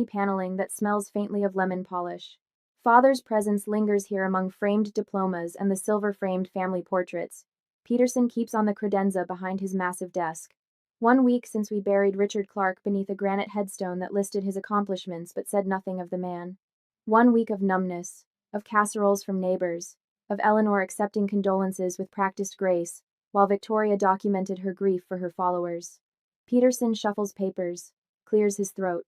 paneling that smells faintly of lemon polish. Father's presence lingers here among framed diplomas and the silver-framed family portraits. Peterson keeps on the credenza behind his massive desk. 1 week since we buried Richard Clark beneath a granite headstone that listed his accomplishments but said nothing of the man. 1 week of numbness, of casseroles from neighbors, of Eleanor accepting condolences with practiced grace, while Victoria documented her grief for her followers. Peterson shuffles papers, clears his throat.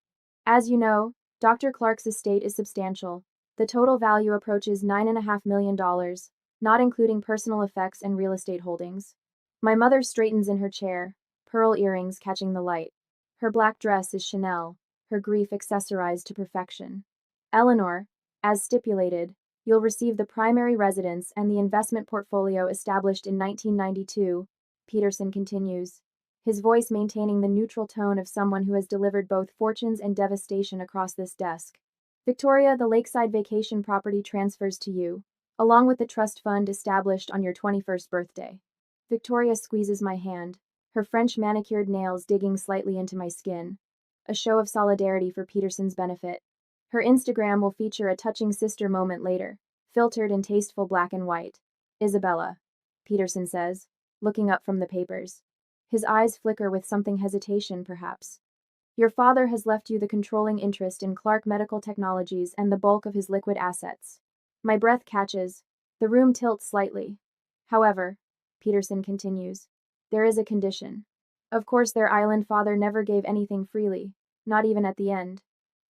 As you know, Dr. Clark's estate is substantial. The total value approaches $9.5 million, not including personal effects and real estate holdings. My mother straightens in her chair, pearl earrings catching the light. Her black dress is Chanel, her grief accessorized to perfection. Eleanor, as stipulated, you'll receive the primary residence and the investment portfolio established in 1992, Peterson continues, his voice maintaining the neutral tone of someone who has delivered both fortunes and devastation across this desk. Victoria, the lakeside vacation property transfers to you, along with the trust fund established on your 21st birthday. Victoria squeezes my hand, her French manicured nails digging slightly into my skin. A show of solidarity for Peterson's benefit. Her Instagram will feature a touching sister moment later, filtered in tasteful black and white. Isabella, Peterson says, looking up from the papers. His eyes flicker with something hesitation, perhaps. Your father has left you the controlling interest in Clark Medical Technologies and the bulk of his liquid assets. My breath catches. The room tilts slightly. However, Peterson continues, there is a condition. Of course, their island father never gave anything freely, not even at the end.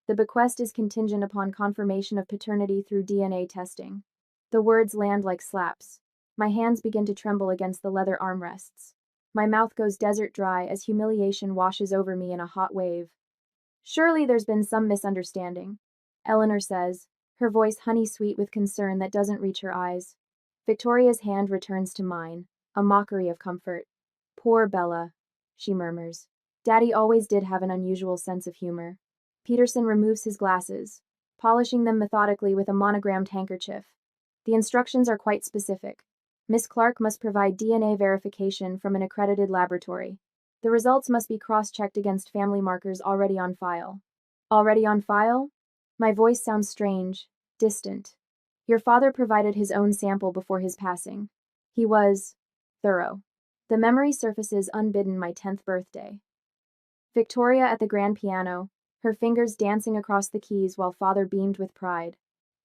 The bequest is contingent upon confirmation of paternity through DNA testing. The words land like slaps. My hands begin to tremble against the leather armrests. My mouth goes desert dry as humiliation washes over me in a hot wave. Surely there's been some misunderstanding, Eleanor says, her voice honey-sweet with concern that doesn't reach her eyes. Victoria's hand returns to mine, a mockery of comfort. Poor Bella, she murmurs. Daddy always did have an unusual sense of humor. Peterson removes his glasses, polishing them methodically with a monogrammed handkerchief. The instructions are quite specific. Miss Clark must provide DNA verification from an accredited laboratory. The results must be cross-checked against family markers already on file. Already on file? My voice sounds strange, distant. Your father provided his own sample before his passing. He was thorough. The memory surfaces unbidden my 10th birthday. Victoria at the grand piano, her fingers dancing across the keys while father beamed with pride.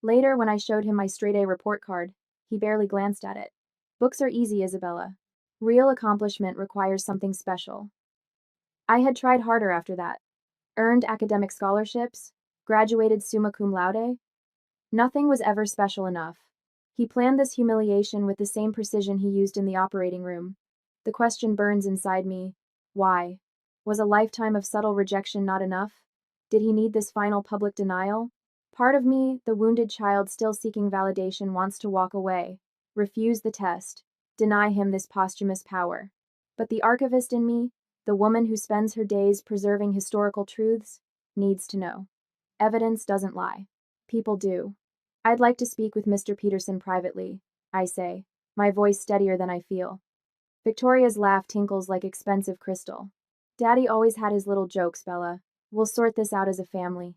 Later, when I showed him my straight-A report card, he barely glanced at it. Books are easy, Isabella. Real accomplishment requires something special. I had tried harder after that. Earned academic scholarships, graduated summa cum laude. Nothing was ever special enough. He planned this humiliation with the same precision he used in the operating room. The question burns inside me. Why? Was a lifetime of subtle rejection not enough? Did he need this final public denial? Part of me, the wounded child still seeking validation, wants to walk away, refuse the test, deny him this posthumous power. But the archivist in me, the woman who spends her days preserving historical truths, needs to know. Evidence doesn't lie. People do. I'd like to speak with Mr. Peterson privately, I say, my voice steadier than I feel. Victoria's laugh tinkles like expensive crystal. Daddy always had his little jokes, Bella. We'll sort this out as a family.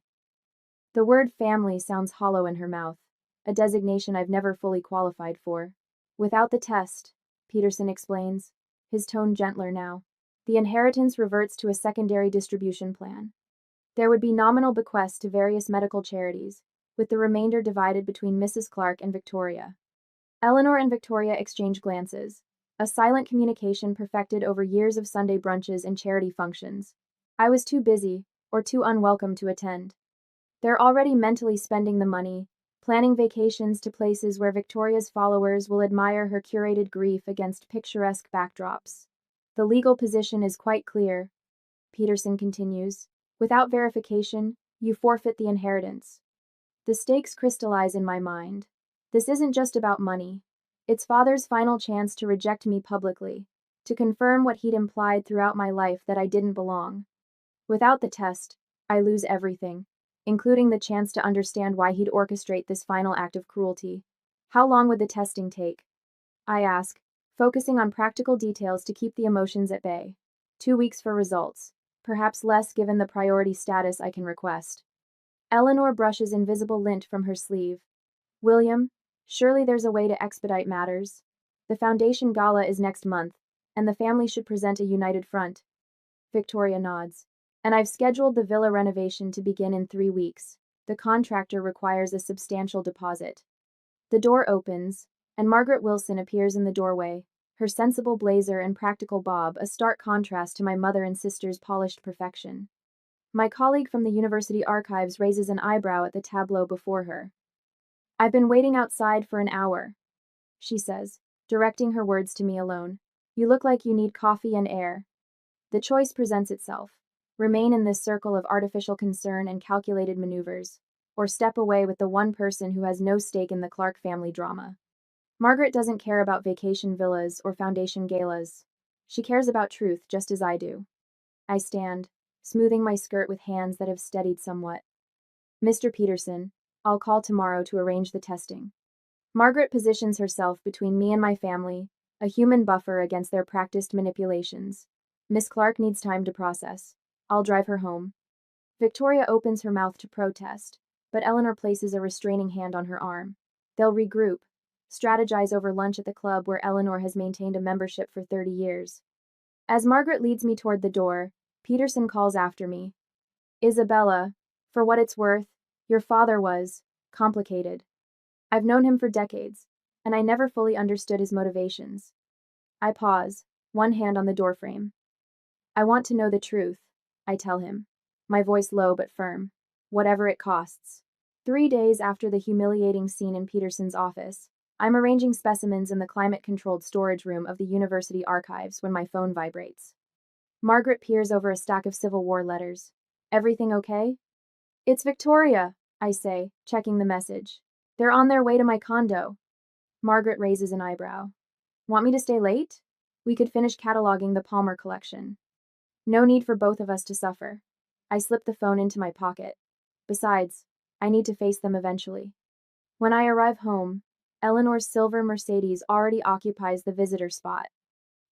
The word family sounds hollow in her mouth, a designation I've never fully qualified for. Without the test, Peterson explains, his tone gentler now, the inheritance reverts to a secondary distribution plan. There would be nominal bequests to various medical charities, with the remainder divided between Mrs. Clark and Victoria. Eleanor and Victoria exchange glances, a silent communication perfected over years of Sunday brunches and charity functions. I was too busy, or too unwelcome to attend. They're already mentally spending the money, planning vacations to places where Victoria's followers will admire her curated grief against picturesque backdrops. The legal position is quite clear, Peterson continues. Without verification, you forfeit the inheritance. The stakes crystallize in my mind. This isn't just about money. It's father's final chance to reject me publicly, to confirm what he'd implied throughout my life, that I didn't belong. Without the test, I lose everything, including the chance to understand why he'd orchestrate this final act of cruelty. How long would the testing take? I ask, focusing on practical details to keep the emotions at bay. 2 weeks for results, perhaps less given the priority status I can request. Eleanor brushes invisible lint from her sleeve. William, surely there's a way to expedite matters. The foundation gala is next month, and the family should present a united front. Victoria nods. And I've scheduled the villa renovation to begin in 3 weeks. The contractor requires a substantial deposit. The door opens, and Margaret Wilson appears in the doorway, her sensible blazer and practical bob a stark contrast to my mother and sister's polished perfection. My colleague from the university archives raises an eyebrow at the tableau before her. I've been waiting outside for an hour, she says, directing her words to me alone. You look like you need coffee and air. The choice presents itself. Remain in this circle of artificial concern and calculated maneuvers, or step away with the one person who has no stake in the Clark family drama. Margaret doesn't care about vacation villas or foundation galas. She cares about truth just as I do. I stand, smoothing my skirt with hands that have steadied somewhat. Mr. Peterson, I'll call tomorrow to arrange the testing. Margaret positions herself between me and my family, a human buffer against their practiced manipulations. Miss Clark needs time to process. I'll drive her home. Victoria opens her mouth to protest, but Eleanor places a restraining hand on her arm. They'll regroup, strategize over lunch at the club where Eleanor has maintained a membership for 30 years. As Margaret leads me toward the door, Peterson calls after me. Isabella, for what it's worth, your father was complicated. I've known him for decades, and I never fully understood his motivations. I pause, one hand on the doorframe. I want to know the truth, I tell him, my voice low but firm, whatever it costs. 3 days after the humiliating scene in Peterson's office, I'm arranging specimens in the climate-controlled storage room of the university archives when my phone vibrates. Margaret peers over a stack of Civil War letters. Everything okay? It's Victoria, I say, checking the message. They're on their way to my condo. Margaret raises an eyebrow. Want me to stay late? We could finish cataloging the Palmer collection. No need for both of us to suffer. I slip the phone into my pocket. Besides, I need to face them eventually. When I arrive home, Eleanor's silver Mercedes already occupies the visitor spot.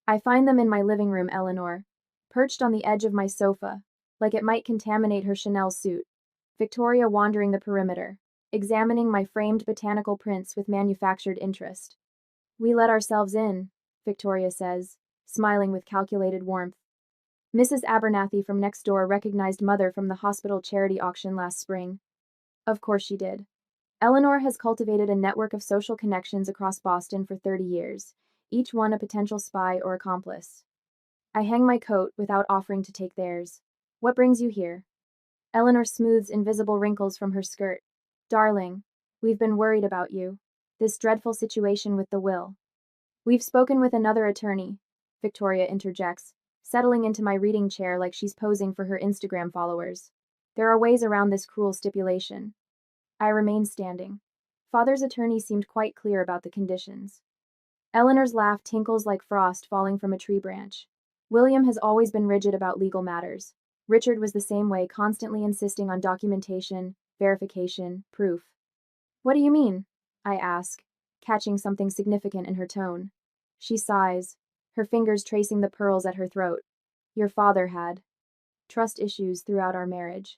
I find them in my living room, Eleanor, perched on the edge of my sofa, like it might contaminate her Chanel suit. Victoria wandering the perimeter, examining my framed botanical prints with manufactured interest. We let ourselves in, Victoria says, smiling with calculated warmth. Mrs. Abernathy from next door recognized Mother from the hospital charity auction last spring. Of course she did. Eleanor has cultivated a network of social connections across Boston for 30 years, each one a potential spy or accomplice. I hang my coat without offering to take theirs. What brings you here? Eleanor smooths invisible wrinkles from her skirt. Darling, we've been worried about you. This dreadful situation with the will. We've spoken with another attorney, Victoria interjects, settling into my reading chair like she's posing for her Instagram followers. There are ways around this cruel stipulation. I remain standing. Father's attorney seemed quite clear about the conditions. Eleanor's laugh tinkles like frost falling from a tree branch. William has always been rigid about legal matters. Richard was the same way, constantly insisting on documentation, verification, proof. What do you mean? I ask, catching something significant in her tone. She sighs, her fingers tracing the pearls at her throat. Your father had trust issues throughout our marriage.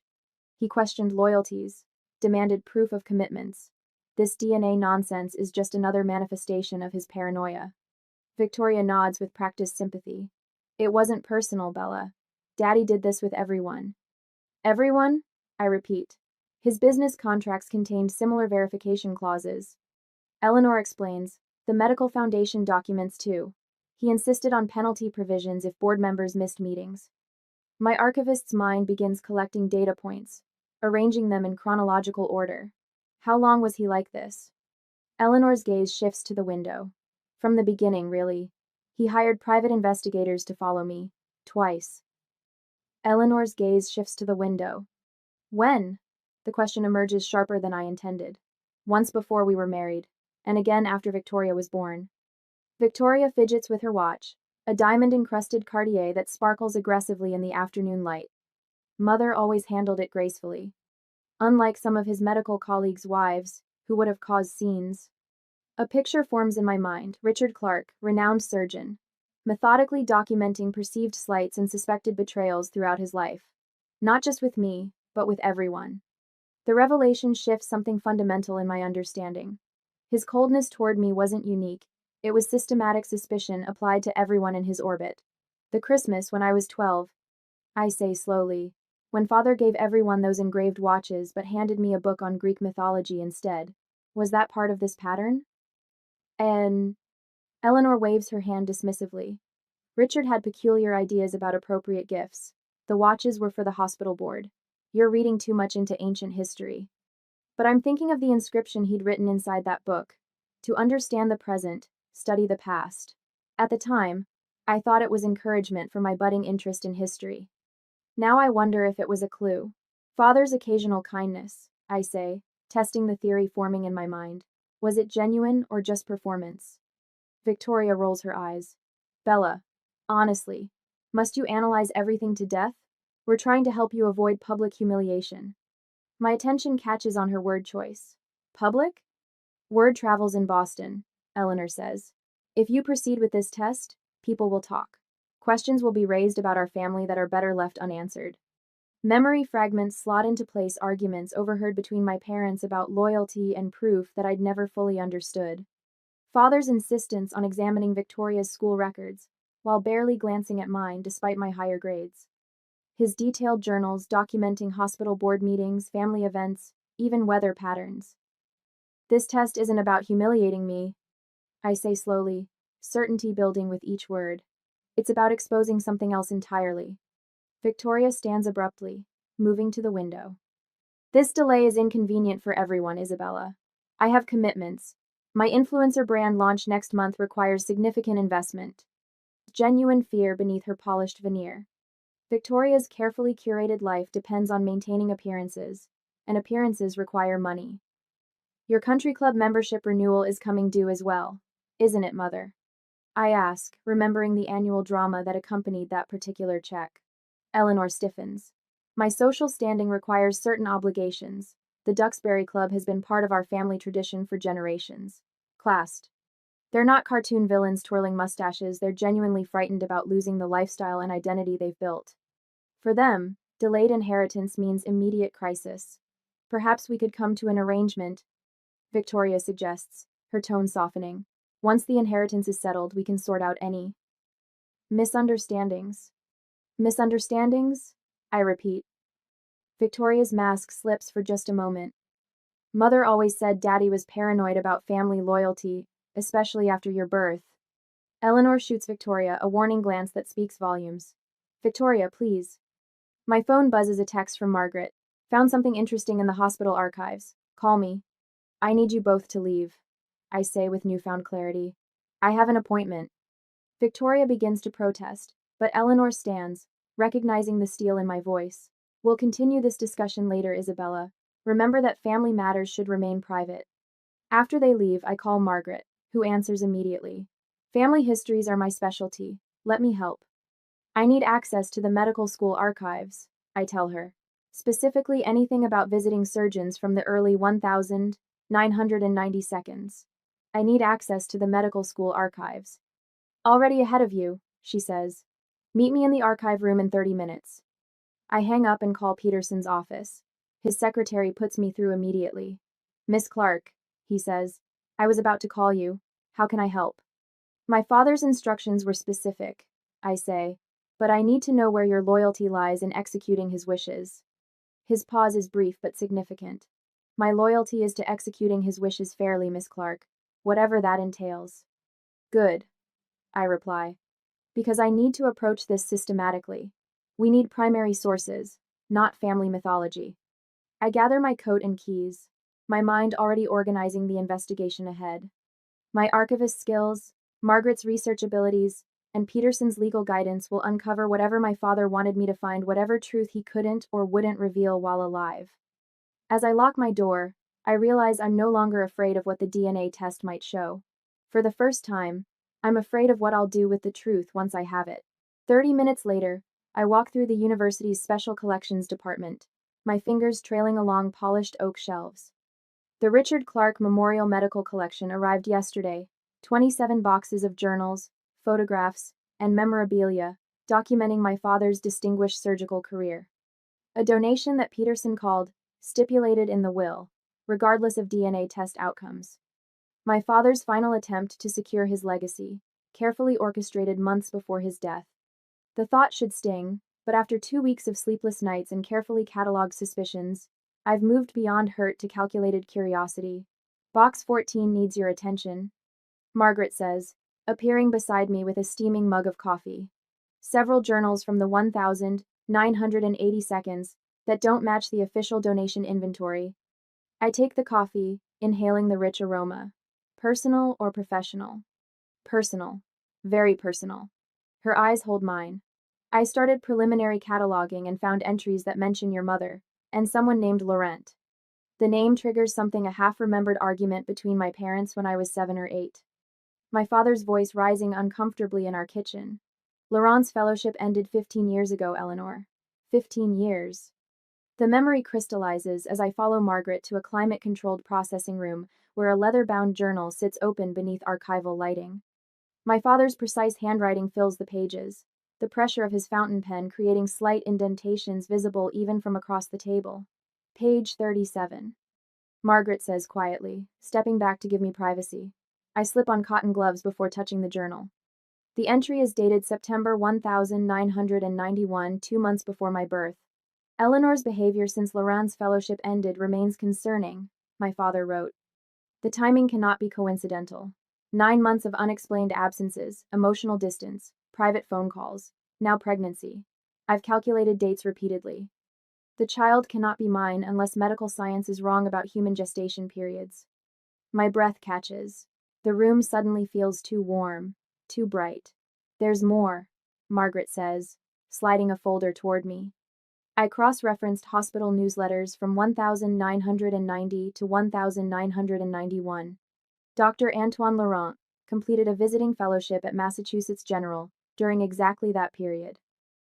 He questioned loyalties, demanded proof of commitments. This DNA nonsense is just another manifestation of his paranoia. Victoria nods with practiced sympathy. It wasn't personal, Bella. Daddy did this with everyone. Everyone? I repeat. His business contracts contained similar verification clauses. Eleanor explains, the medical foundation documents too. He insisted on penalty provisions if board members missed meetings. My archivist's mind begins collecting data points, arranging them in chronological order. How long was he like this? Eleanor's gaze shifts to the window. From the beginning, really. He hired private investigators to follow me. Twice. Eleanor's gaze shifts to the window. When? The question emerges sharper than I intended. Once before we were married, and again after Victoria was born. Victoria fidgets with her watch, a diamond-encrusted Cartier that sparkles aggressively in the afternoon light. Mother always handled it gracefully. Unlike some of his medical colleagues' wives, who would have caused scenes. A picture forms in my mind, Richard Clark, renowned surgeon, methodically documenting perceived slights and suspected betrayals throughout his life. Not just with me, but with everyone. The revelation shifts something fundamental in my understanding. His coldness toward me wasn't unique, it was systematic suspicion applied to everyone in his orbit. The Christmas when I was 12, I say slowly, when father gave everyone those engraved watches but handed me a book on Greek mythology instead, was that part of this pattern? And Eleanor waves her hand dismissively. Richard had peculiar ideas about appropriate gifts. The watches were for the hospital board. You're reading too much into ancient history. But I'm thinking of the inscription he'd written inside that book. To understand the present, study the past. At the time, I thought it was encouragement for my budding interest in history. Now I wonder if it was a clue. Father's occasional kindness, I say, testing the theory forming in my mind. Was it genuine or just performance? Victoria rolls her eyes. Bella, honestly, must you analyze everything to death? We're trying to help you avoid public humiliation. My attention catches on her word choice. Public? Word travels in Boston, Eleanor says. If you proceed with this test, people will talk. Questions will be raised about our family that are better left unanswered. Memory fragments slot into place arguments overheard between my parents about loyalty and proof that I'd never fully understood. Father's insistence on examining Victoria's school records, while barely glancing at mine despite my higher grades. His detailed journals documenting hospital board meetings, family events, even weather patterns. This test isn't about humiliating me, I say slowly, certainty building with each word. It's about exposing something else entirely. Victoria stands abruptly, moving to the window. This delay is inconvenient for everyone, Isabella. I have commitments. My influencer brand launch next month requires significant investment. Genuine fear beneath her polished veneer. Victoria's carefully curated life depends on maintaining appearances, and appearances require money. Your country club membership renewal is coming due as well, isn't it, Mother? I ask, remembering the annual drama that accompanied that particular check. Eleanor stiffens. My social standing requires certain obligations. The Duxbury Club has been part of our family tradition for generations. Classed. They're not cartoon villains twirling mustaches, they're genuinely frightened about losing the lifestyle and identity they've built. For them, delayed inheritance means immediate crisis. Perhaps we could come to an arrangement, Victoria suggests, her tone softening. Once the inheritance is settled, we can sort out any misunderstandings. Misunderstandings? I repeat. Victoria's mask slips for just a moment. Mother always said Daddy was paranoid about family loyalty, especially after your birth. Eleanor shoots Victoria a warning glance that speaks volumes. Victoria, please. My phone buzzes a text from Margaret. Found something interesting in the hospital archives. Call me. I need you both to leave, I say with newfound clarity. I have an appointment. Victoria begins to protest, but Eleanor stands, recognizing the steel in my voice. We'll continue this discussion later, Isabella. Remember that family matters should remain private. After they leave, I call Margaret, who answers immediately. Family histories are my specialty. Let me help. I need access to the medical school archives, I tell her. Specifically anything about visiting surgeons from the early 1992s. I need access to the medical school archives. Already ahead of you, she says. Meet me in the archive room in 30 minutes. I hang up and call Peterson's office. His secretary puts me through immediately. Miss Clark, he says. I was about to call you. How can I help? My father's instructions were specific, I say, but I need to know where your loyalty lies in executing his wishes. His pause is brief but significant. My loyalty is to executing his wishes fairly, Miss Clark, whatever that entails. Good, I reply. Because I need to approach this systematically. We need primary sources, not family mythology. I gather my coat and keys, my mind already organizing the investigation ahead. My archivist skills, Margaret's research abilities, and Peterson's legal guidance will uncover whatever my father wanted me to find, whatever truth he couldn't or wouldn't reveal while alive. As I lock my door, I realize I'm no longer afraid of what the DNA test might show. For the first time, I'm afraid of what I'll do with the truth once I have it. 30 minutes later, I walk through the university's special collections department, my fingers trailing along polished oak shelves. The Richard Clark Memorial Medical Collection arrived yesterday, 27 boxes of journals, photographs, and memorabilia, documenting my father's distinguished surgical career. A donation that Peterson called stipulated in the will, regardless of DNA test outcomes. My father's final attempt to secure his legacy, carefully orchestrated months before his death. The thought should sting, but after 2 weeks of sleepless nights and carefully catalogued suspicions, I've moved beyond hurt to calculated curiosity. Box 14 needs your attention, Margaret says, appearing beside me with a steaming mug of coffee. Several journals from the 1,980 seconds that don't match the official donation inventory. I take the coffee, inhaling the rich aroma. Personal or professional? Personal. Very personal. Her eyes hold mine. I started preliminary cataloging and found entries that mention your mother, and someone named Laurent. The name triggers something a half-remembered argument between my parents when I was 7 or 8. My father's voice rising uncomfortably in our kitchen. Laurent's fellowship ended 15 years ago, Eleanor. 15 years. The memory crystallizes as I follow Margaret to a climate-controlled processing room where a leather-bound journal sits open beneath archival lighting. My father's precise handwriting fills the pages, the pressure of his fountain pen creating slight indentations visible even from across the table. Page 37. Margaret says quietly, stepping back to give me privacy. I slip on cotton gloves before touching the journal. The entry is dated September 1991, 2 months before my birth. Eleanor's behavior since Laurent's fellowship ended remains concerning, my father wrote. The timing cannot be coincidental. 9 months of unexplained absences, emotional distance, private phone calls, now pregnancy. I've calculated dates repeatedly. The child cannot be mine unless medical science is wrong about human gestation periods. My breath catches. The room suddenly feels too warm, too bright. There's more, Margaret says, sliding a folder toward me. I cross-referenced hospital newsletters from 1990 to 1991. Dr. Antoine Laurent completed a visiting fellowship at Massachusetts General during exactly that period.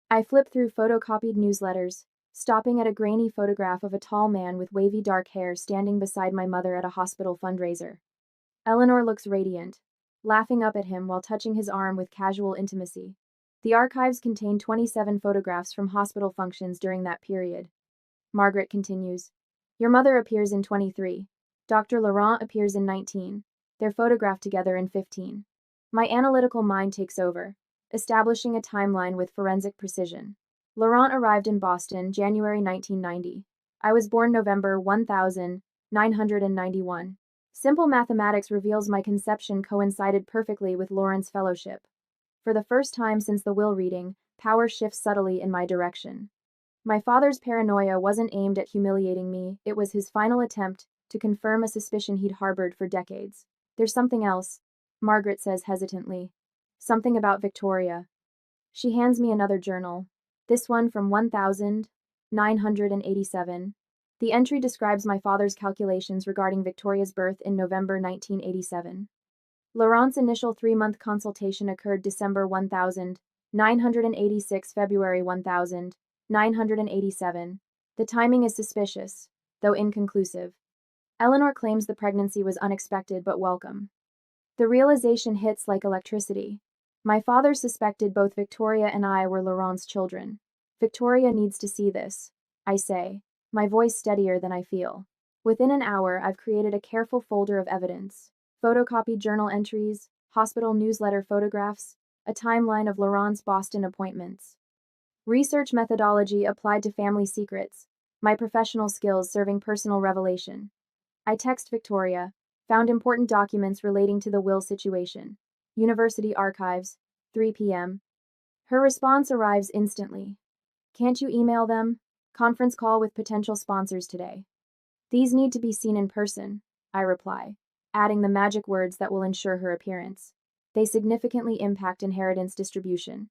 I flipped through photocopied newsletters, stopping at a grainy photograph of a tall man with wavy dark hair standing beside my mother at a hospital fundraiser. Eleanor looks radiant, laughing up at him while touching his arm with casual intimacy. The archives contain 27 photographs from hospital functions during that period. Margaret continues. Your mother appears in 23. Dr. Laurent appears in 19. They're photographed together in 15. My analytical mind takes over, establishing a timeline with forensic precision. Laurent arrived in Boston, January 1990. I was born November 1991. Simple mathematics reveals my conception coincided perfectly with Laurent's fellowship. For the first time since the will reading, power shifts subtly in my direction. My father's paranoia wasn't aimed at humiliating me, it was his final attempt to confirm a suspicion he'd harbored for decades. There's something else, Margaret says hesitantly. Something about Victoria. She hands me another journal. This one from 1987. The entry describes my father's calculations regarding Victoria's birth in November 1987. Laurent's initial 3-month consultation occurred December 1986, February 1987. The timing is suspicious, though inconclusive. Eleanor claims the pregnancy was unexpected but welcome. The realization hits like electricity. My father suspected both Victoria and I were Laurent's children. Victoria needs to see this, I say, my voice steadier than I feel. Within an hour, I've created a careful folder of evidence. Photocopied journal entries, hospital newsletter photographs, a timeline of Laurent's Boston appointments. Research methodology applied to family secrets, my professional skills serving personal revelation. I text Victoria, found important documents relating to the will situation. University archives, 3 p.m. Her response arrives instantly. Can't you email them? Conference call with potential sponsors today. These need to be seen in person, I reply, adding the magic words that will ensure her appearance. They significantly impact inheritance distribution.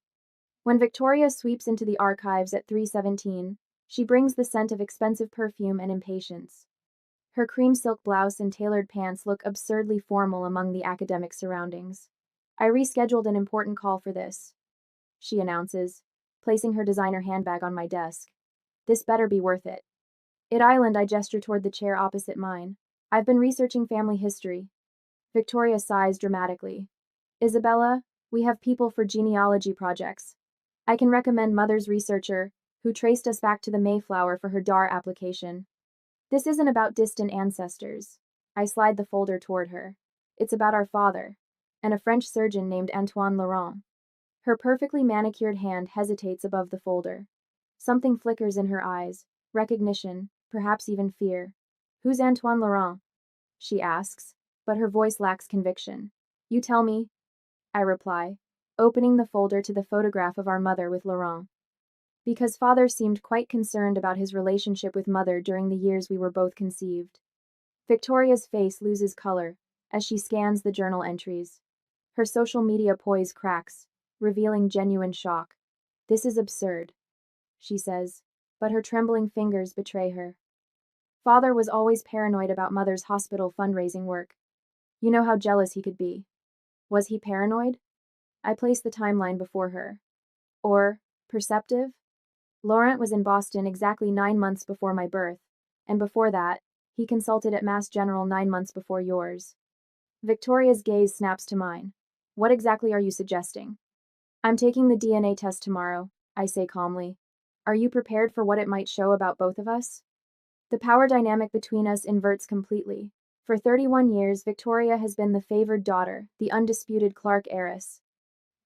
When Victoria sweeps into the archives at 3:17, she brings the scent of expensive perfume and impatience. Her cream silk blouse and tailored pants look absurdly formal among the academic surroundings. I rescheduled an important call for this, she announces, placing her designer handbag on my desk. This better be worth it. At Island, I gesture toward the chair opposite mine. I've been researching family history. Victoria sighs dramatically. Isabella, we have people for genealogy projects. I can recommend Mother's researcher, who traced us back to the Mayflower for her DAR application. This isn't about distant ancestors. I slide the folder toward her. It's about our father, and a French surgeon named Antoine Laurent. Her perfectly manicured hand hesitates above the folder. Something flickers in her eyes, recognition, perhaps even fear. Who's Antoine Laurent? She asks, but her voice lacks conviction. You tell me, I reply, opening the folder to the photograph of our mother with Laurent. Because father seemed quite concerned about his relationship with mother during the years we were both conceived. Victoria's face loses color as she scans the journal entries. Her social media poise cracks, revealing genuine shock. This is absurd, she says, but her trembling fingers betray her. Father was always paranoid about mother's hospital fundraising work. You know how jealous he could be. Was he paranoid? I place the timeline before her. Or, perceptive? Laurent was in Boston exactly 9 months before my birth, and before that, he consulted at Mass General 9 months before yours. Victoria's gaze snaps to mine. What exactly are you suggesting? I'm taking the DNA test tomorrow, I say calmly. Are you prepared for what it might show about both of us? The power dynamic between us inverts completely. For 31 years, Victoria has been the favored daughter, the undisputed Clark heiress.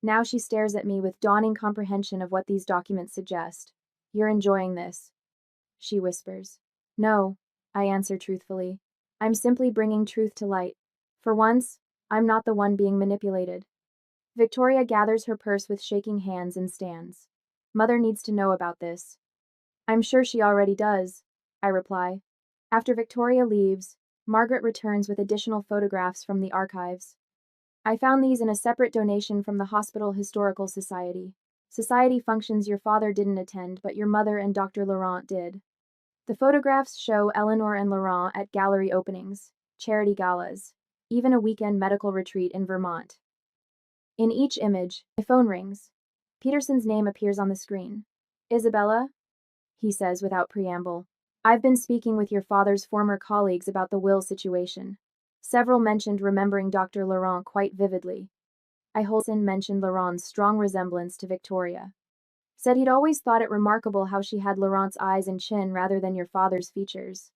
Now she stares at me with dawning comprehension of what these documents suggest. You're enjoying this, she whispers. No, I answer truthfully. I'm simply bringing truth to light. For once, I'm not the one being manipulated. Victoria gathers her purse with shaking hands and stands. Mother needs to know about this. I'm sure she already does, I reply. After Victoria leaves, Margaret returns with additional photographs from the archives. I found these in a separate donation from the Hospital Historical Society. Society functions your father didn't attend, but your mother and Dr. Laurent did. The photographs show Eleanor and Laurent at gallery openings, charity galas, even a weekend medical retreat in Vermont. In each image, my phone rings. Peterson's name appears on the screen. Isabella? He says without preamble. I've been speaking with your father's former colleagues about the will situation. Several mentioned remembering Dr. Laurent quite vividly. Holson mentioned Laurent's strong resemblance to Victoria. Said he'd always thought it remarkable how she had Laurent's eyes and chin rather than your father's features.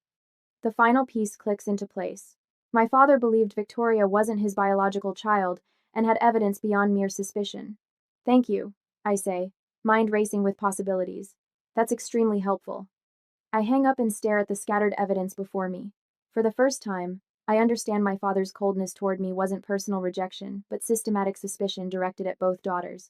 The final piece clicks into place. My father believed Victoria wasn't his biological child and had evidence beyond mere suspicion. Thank you, I say, mind racing with possibilities. That's extremely helpful. I hang up and stare at the scattered evidence before me. For the first time, I understand my father's coldness toward me wasn't personal rejection, but systematic suspicion directed at both daughters.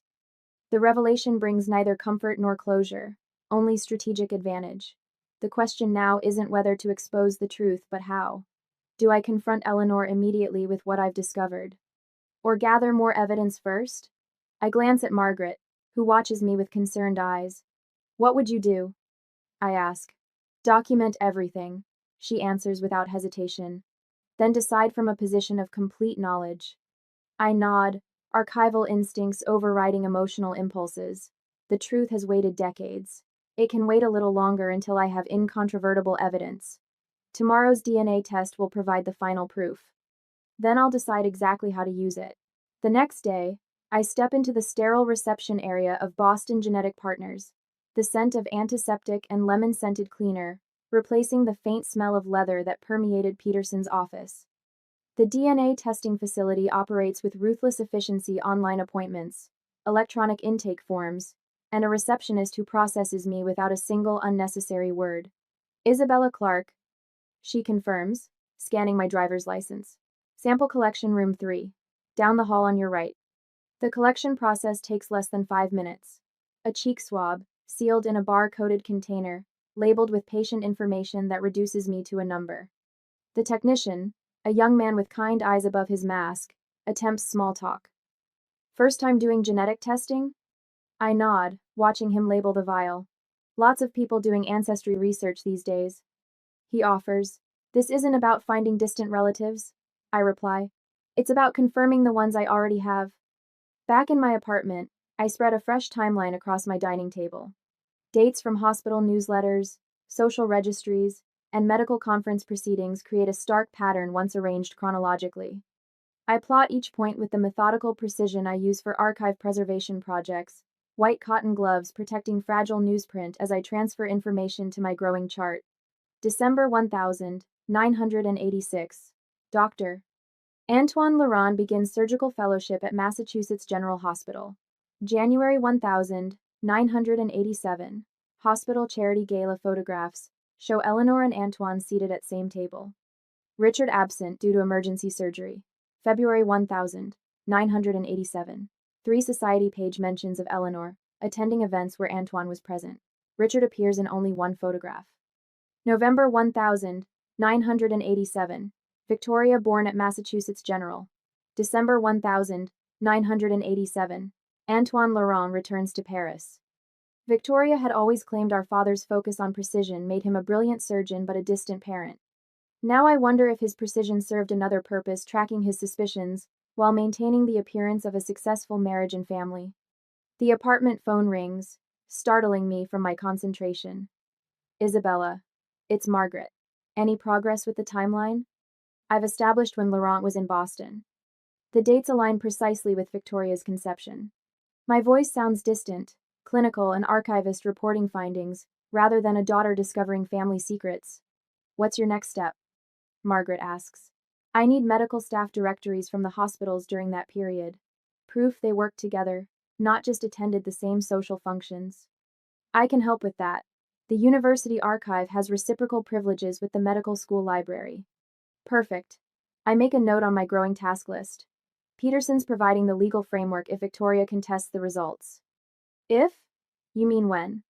The revelation brings neither comfort nor closure, only strategic advantage. The question now isn't whether to expose the truth, but how. Do I confront Eleanor immediately with what I've discovered? Or gather more evidence first? I glance at Margaret, who watches me with concerned eyes. What would you do? I ask. Document everything, she answers without hesitation. Then decide from a position of complete knowledge. I nod, archival instincts overriding emotional impulses. The truth has waited decades. It can wait a little longer until I have incontrovertible evidence. Tomorrow's DNA test will provide the final proof. Then I'll decide exactly how to use it. The next day, I step into the sterile reception area of Boston Genetic Partners. The scent of antiseptic and lemon-scented cleaner, replacing the faint smell of leather that permeated Peterson's office. The DNA testing facility operates with ruthless efficiency: online appointments, electronic intake forms, and a receptionist who processes me without a single unnecessary word. Isabella Clark, she confirms, scanning my driver's license. Sample collection room 3. Down the hall on your right. The collection process takes less than 5 minutes. A cheek swab, sealed in a bar-coded container, labeled with patient information that reduces me to a number. The technician, a young man with kind eyes above his mask, attempts small talk. First time doing genetic testing? I nod, watching him label the vial. Lots of people doing ancestry research these days. He offers. This isn't about finding distant relatives, I reply. It's about confirming the ones I already have. Back in my apartment, I spread a fresh timeline across my dining table. Dates from hospital newsletters, social registries, and medical conference proceedings create a stark pattern once arranged chronologically. I plot each point with the methodical precision I use for archive preservation projects, white cotton gloves protecting fragile newsprint as I transfer information to my growing chart. December 1986. Dr. Antoine Laurent begins surgical fellowship at Massachusetts General Hospital. January 1987. Hospital charity gala photographs show Eleanor and Antoine seated at same table. Richard absent due to emergency surgery. February 1987. 3 Society page mentions of Eleanor attending events where Antoine was present. Richard appears in only one photograph. November 1987. Victoria born at Massachusetts General. December 1987. Antoine Laurent returns to Paris. Victoria had always claimed our father's focus on precision made him a brilliant surgeon but a distant parent. Now I wonder if his precision served another purpose, tracking his suspicions, while maintaining the appearance of a successful marriage and family. The apartment phone rings, startling me from my concentration. Isabella. It's Margaret. Any progress with the timeline? I've established when Laurent was in Boston. The dates align precisely with Victoria's conception. My voice sounds distant, clinical, an archivist reporting findings, rather than a daughter discovering family secrets. What's your next step? Margaret asks. I need medical staff directories from the hospitals during that period. Proof they worked together, not just attended the same social functions. I can help with that. The university archive has reciprocal privileges with the medical school library. Perfect. I make a note on my growing task list. Peterson's providing the legal framework if Victoria contests the results. If? You mean when?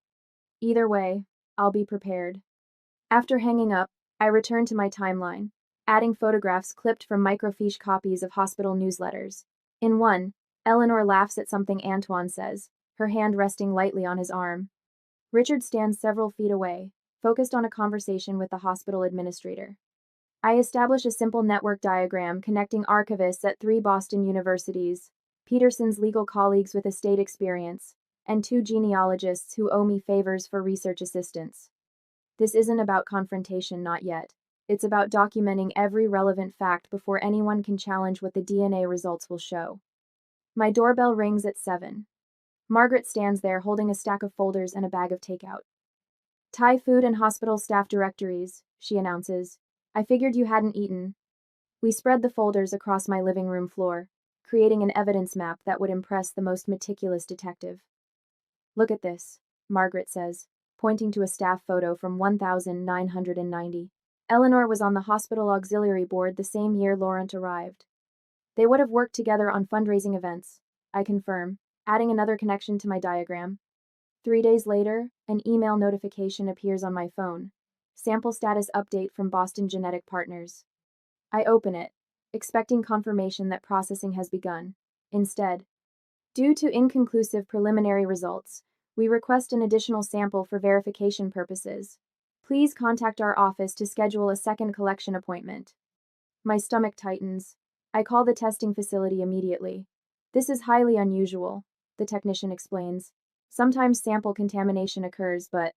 Either way, I'll be prepared. After hanging up, I return to my timeline, adding photographs clipped from microfiche copies of hospital newsletters. In one, Eleanor laughs at something Antoine says, her hand resting lightly on his arm. Richard stands several feet away, focused on a conversation with the hospital administrator. I establish a simple network diagram connecting archivists at 3 Boston universities, Peterson's legal colleagues with estate experience, and 2 genealogists who owe me favors for research assistance. This isn't about confrontation, not yet. It's about documenting every relevant fact before anyone can challenge what the DNA results will show. My doorbell rings at 7. Margaret stands there holding a stack of folders and a bag of takeout. Thai food and hospital staff directories, she announces. I figured you hadn't eaten. We spread the folders across my living room floor, creating an evidence map that would impress the most meticulous detective. Look at this, Margaret says, pointing to a staff photo from 1990. Eleanor was on the hospital auxiliary board the same year Laurent arrived. They would have worked together on fundraising events, I confirm, adding another connection to my diagram. 3 days later, an email notification appears on my phone. Sample status update from Boston Genetic Partners. I open it, expecting confirmation that processing has begun. Instead, due to inconclusive preliminary results, we request an additional sample for verification purposes. Please contact our office to schedule a second collection appointment. My stomach tightens. I call the testing facility immediately. This is highly unusual, the technician explains. Sometimes sample contamination occurs, but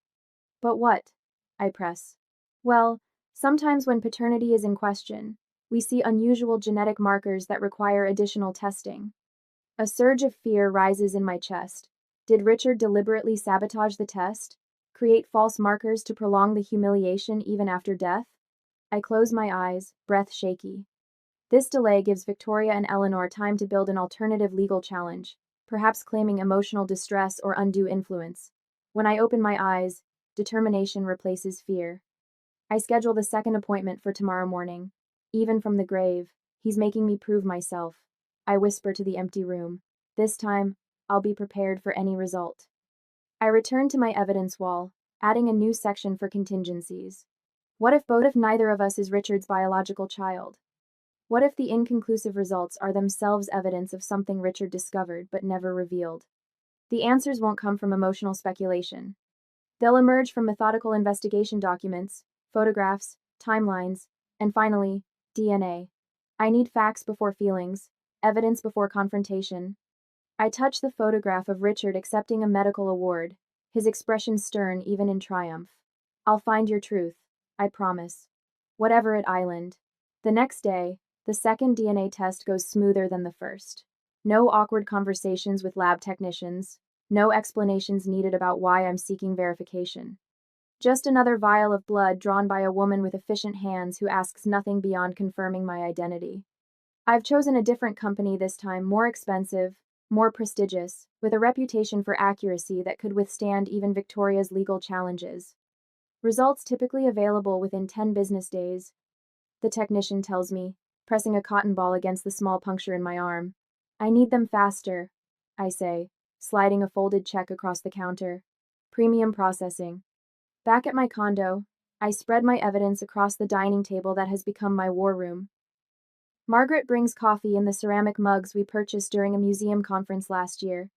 what? I press. Well, sometimes when paternity is in question, we see unusual genetic markers that require additional testing. A surge of fear rises in my chest. Did Richard deliberately sabotage the test? Create false markers to prolong the humiliation even after death? I close my eyes, breath shaky. This delay gives Victoria and Eleanor time to build an alternative legal challenge, perhaps claiming emotional distress or undue influence. When I open my eyes, determination replaces fear. I schedule the second appointment for tomorrow morning. Even from the grave, he's making me prove myself. I whisper to the empty room. This time, I'll be prepared for any result. I return to my evidence wall, adding a new section for contingencies. What if neither of us is Richard's biological child? What if the inconclusive results are themselves evidence of something Richard discovered but never revealed? The answers won't come from emotional speculation. They'll emerge from methodical investigation documents, photographs, timelines, and finally, DNA. I need facts before feelings, evidence before confrontation. I touch the photograph of Richard accepting a medical award, his expression stern even in triumph. I'll find your truth, I promise. Whatever it island. The next day, the second DNA test goes smoother than the first. No awkward conversations with lab technicians, no explanations needed about why I'm seeking verification. Just another vial of blood drawn by a woman with efficient hands who asks nothing beyond confirming my identity. I've chosen a different company this time, more expensive, more prestigious, with a reputation for accuracy that could withstand even Victoria's legal challenges. Results typically available within 10 business days, the technician tells me, pressing a cotton ball against the small puncture in my arm. I need them faster, I say, sliding a folded check across the counter. Premium processing. Back at my condo, I spread my evidence across the dining table that has become my war room. Margaret brings coffee in the ceramic mugs we purchased during a museum conference last year.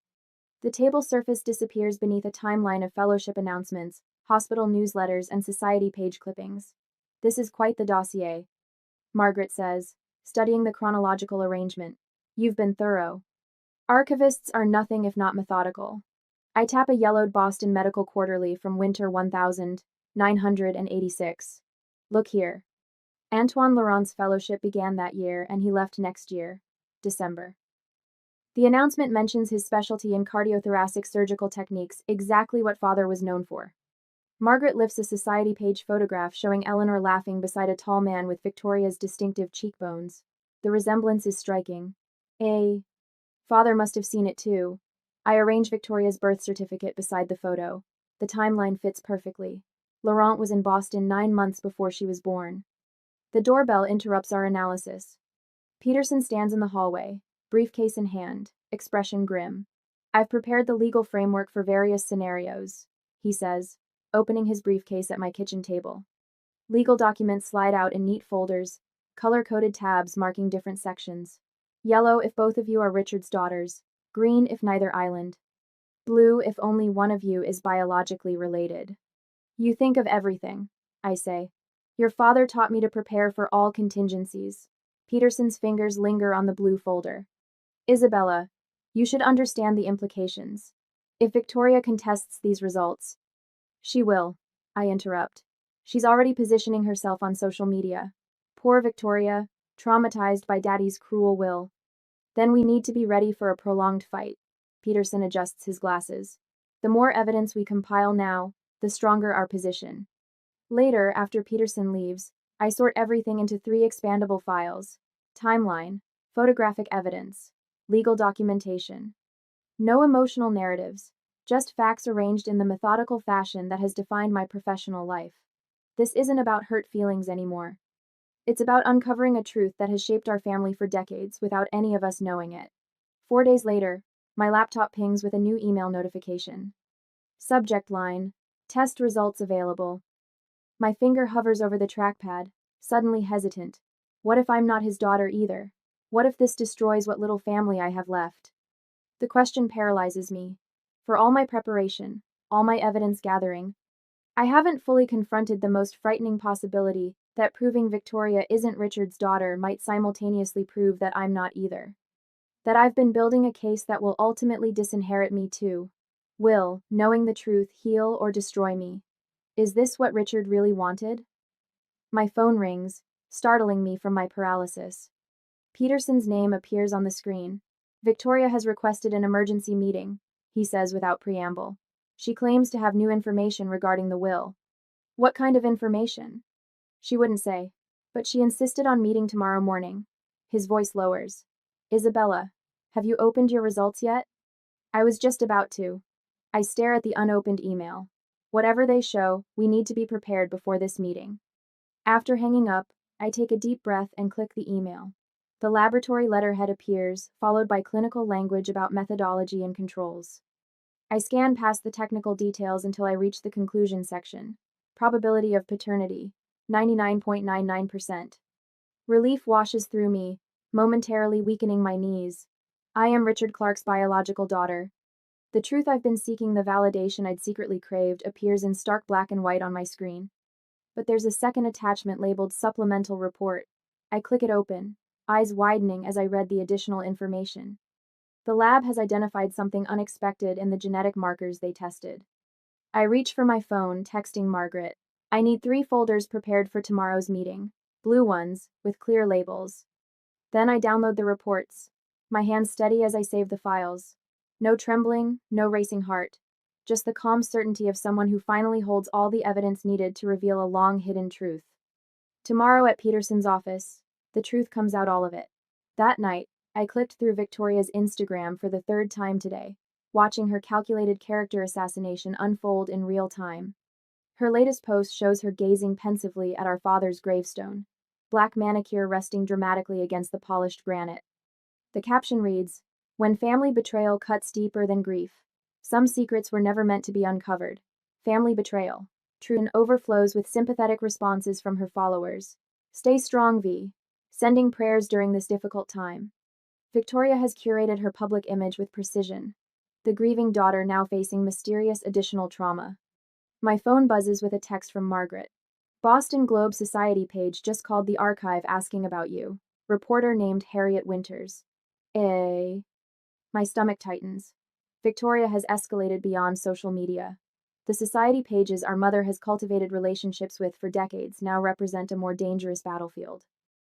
The table surface disappears beneath a timeline of fellowship announcements, hospital newsletters, and society page clippings. This is quite the dossier, Margaret says, studying the chronological arrangement. You've been thorough. Archivists are nothing if not methodical. I tap a yellowed Boston Medical Quarterly from winter 1986. Look here. Antoine Laurent's fellowship began that year and he left next year, December. The announcement mentions his specialty in cardiothoracic surgical techniques, exactly what father was known for. Margaret lifts a society page photograph showing Eleanor laughing beside a tall man with Victoria's distinctive cheekbones. The resemblance is striking. Father must have seen it too. I arrange Victoria's birth certificate beside the photo. The timeline fits perfectly. Laurent was in Boston 9 months before she was born. The doorbell interrupts our analysis. Peterson stands in the hallway, briefcase in hand, expression grim. I've prepared the legal framework for various scenarios, he says, opening his briefcase at my kitchen table. Legal documents slide out in neat folders, color-coded tabs marking different sections. Yellow if both of you are Richard's daughters, green if neither island, blue if only one of you is biologically related. You think of everything, I say. Your father taught me to prepare for all contingencies. Peterson's fingers linger on the blue folder. Isabella, you should understand the implications. If Victoria contests these results, she will, I interrupt. She's already positioning herself on social media. Poor Victoria, traumatized by Daddy's cruel will. Then we need to be ready for a prolonged fight. Peterson adjusts his glasses. The more evidence we compile now, the stronger our position. Later, after Peterson leaves, I sort everything into 3 expandable files: timeline, photographic evidence, legal documentation. No emotional narratives, just facts arranged in the methodical fashion that has defined my professional life. This isn't about hurt feelings anymore. It's about uncovering a truth that has shaped our family for decades without any of us knowing it. 4 days later, my laptop pings with a new email notification. Subject line: test results available. My finger hovers over the trackpad, suddenly hesitant. What if I'm not his daughter either? What if this destroys what little family I have left? The question paralyzes me. For all my preparation, all my evidence gathering, I haven't fully confronted the most frightening possibility that proving Victoria isn't Richard's daughter might simultaneously prove that I'm not either. That I've been building a case that will ultimately disinherit me too. Will, knowing the truth, heal or destroy me? Is this what Richard really wanted? My phone rings, startling me from my paralysis. Peterson's name appears on the screen. Victoria has requested an emergency meeting, he says without preamble. She claims to have new information regarding the will. What kind of information? She wouldn't say, but she insisted on meeting tomorrow morning. His voice lowers. Isabella, have you opened your results yet? I was just about to. I stare at the unopened email. Whatever they show, we need to be prepared before this meeting. After hanging up, I take a deep breath and click the email. The laboratory letterhead appears, followed by clinical language about methodology and controls. I scan past the technical details until I reach the conclusion section. Probability of paternity, 99.99%. Relief washes through me, momentarily weakening my knees. I am Richard Clark's biological daughter. The truth I've been seeking, the validation I'd secretly craved, appears in stark black and white on my screen. But there's a second attachment labeled Supplemental Report. I click it open, eyes widening as I read the additional information. The lab has identified something unexpected in the genetic markers they tested. I reach for my phone, texting Margaret. I need 3 folders prepared for tomorrow's meeting. Blue ones, with clear labels. Then I download the reports. My hands steady as I save the files. No trembling, no racing heart. just the calm certainty of someone who finally holds all the evidence needed to reveal a long-hidden truth. Tomorrow at Peterson's office, the truth comes out, all of it. That night, I clicked through Victoria's Instagram for the third time today, watching her calculated character assassination unfold in real time. Her latest post shows her gazing pensively at our father's gravestone, black manicure resting dramatically against the polished granite. The caption reads, "When family betrayal cuts deeper than grief. Some secrets were never meant to be uncovered. Family betrayal. True overflows with sympathetic responses from her followers. Stay strong, V. Sending prayers during this difficult time." Victoria has curated her public image with precision, the grieving daughter now facing mysterious additional trauma. My phone buzzes with a text from Margaret. "Boston Globe Society page just called the archive asking about you. Reporter named Harriet Winters." My stomach tightens. Victoria has escalated beyond social media. The society pages our mother has cultivated relationships with for decades now represent a more dangerous battlefield.